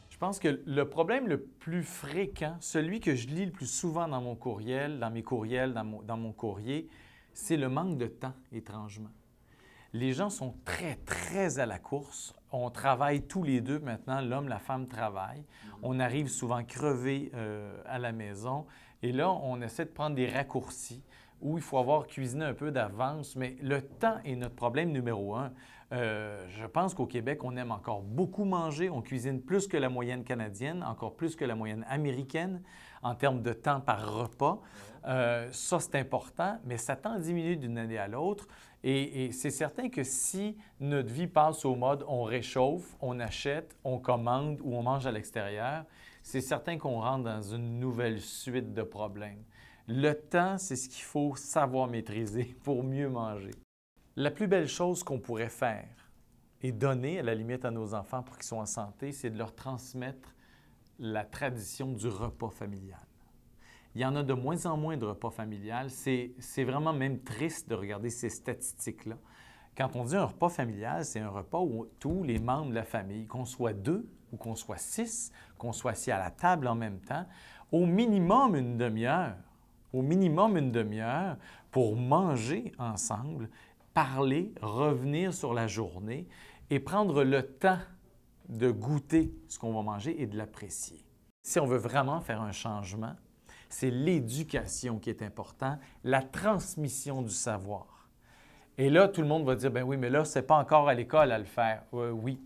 Je pense que le problème le plus fréquent, celui que je lis le plus souvent dans mon courriel, dans mes courriels, dans mon courrier, c'est le manque de temps, étrangement. Les gens sont très, très à la course. On travaille tous les deux maintenant, l'homme, la femme travaillent. On arrive souvent crevé à la maison et là, on essaie de prendre des raccourcis où il faut avoir cuisiné un peu d'avance, mais le temps est notre problème numéro un. Je pense qu'au Québec, on aime encore beaucoup manger. On cuisine plus que la moyenne canadienne, encore plus que la moyenne américaine en termes de temps par repas. Ça, c'est important, mais ça tend à diminuer d'une année à l'autre. Et c'est certain que si notre vie passe au mode on réchauffe, on achète, on commande ou on mange à l'extérieur, c'est certain qu'on rentre dans une nouvelle suite de problèmes. Le temps, c'est ce qu'il faut savoir maîtriser pour mieux manger. La plus belle chose qu'on pourrait faire et donner à la limite à nos enfants pour qu'ils soient en santé, c'est de leur transmettre la tradition du repas familial. Il y en a de moins en moins de repas familial. C'est vraiment même triste de regarder ces statistiques-là. Quand on dit un repas familial, c'est un repas où tous les membres de la famille, qu'on soit 2 ou qu'on soit 6, qu'on soit assis à la table en même temps, au minimum une demi-heure pour manger ensemble, parler, revenir sur la journée et prendre le temps de goûter ce qu'on va manger et de l'apprécier. Si on veut vraiment faire un changement, c'est l'éducation qui est importante, la transmission du savoir. Et là, tout le monde va dire, ben oui, mais là, ce n'est pas encore à l'école à le faire. Oui,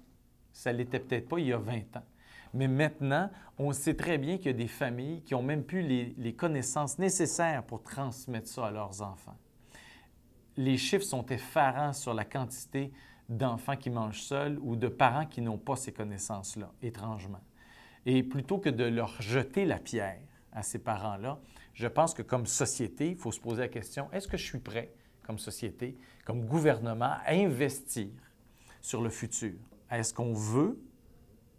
ça ne l'était peut-être pas il y a 20 ans. Mais maintenant, on sait très bien qu'il y a des familles qui n'ont même plus les connaissances nécessaires pour transmettre ça à leurs enfants. Les chiffres sont effarants sur la quantité d'enfants qui mangent seuls ou de parents qui n'ont pas ces connaissances-là, étrangement. Et plutôt que de leur jeter la pierre à ces parents-là, je pense que comme société, il faut se poser la question, est-ce que je suis prêt, comme société, comme gouvernement, à investir sur le futur? Est-ce qu'on veut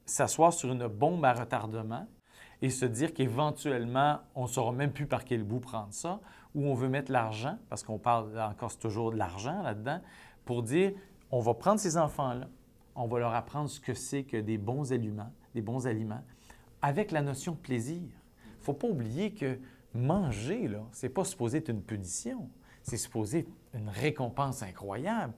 s'asseoir sur une bombe à retardement et se dire qu'éventuellement, on ne saura même plus par quel bout prendre ça, ou on veut mettre l'argent, parce qu'on parle encore toujours de l'argent là-dedans, pour dire, on va prendre ces enfants-là, on va leur apprendre ce que c'est que des bons aliments, avec la notion de plaisir. Il ne faut pas oublier que manger, là, ce n'est pas supposé être une punition, c'est supposé être une récompense incroyable.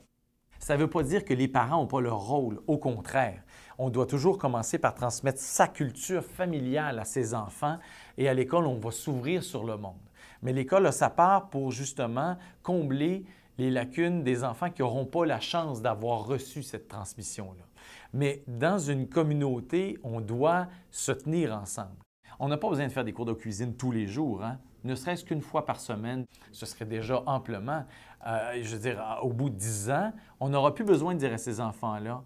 Ça ne veut pas dire que les parents n'ont pas leur rôle. Au contraire, on doit toujours commencer par transmettre sa culture familiale à ses enfants et à l'école, on va s'ouvrir sur le monde. Mais l'école a sa part pour justement combler les lacunes des enfants qui n'auront pas la chance d'avoir reçu cette transmission-là. Mais dans une communauté, on doit se tenir ensemble. On n'a pas besoin de faire des cours de cuisine tous les jours, hein? Ne serait-ce qu'une fois par semaine, ce serait déjà amplement. Je veux dire, au bout de 10 ans, on n'aura plus besoin de dire à ces enfants-là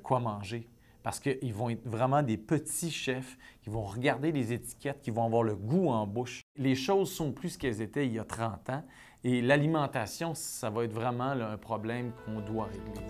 quoi manger parce qu'ils vont être vraiment des petits chefs qui vont regarder les étiquettes, qui vont avoir le goût en bouche. Les choses sont plus ce qu'elles étaient il y a 30 ans et l'alimentation, ça va être vraiment là, un problème qu'on doit régler.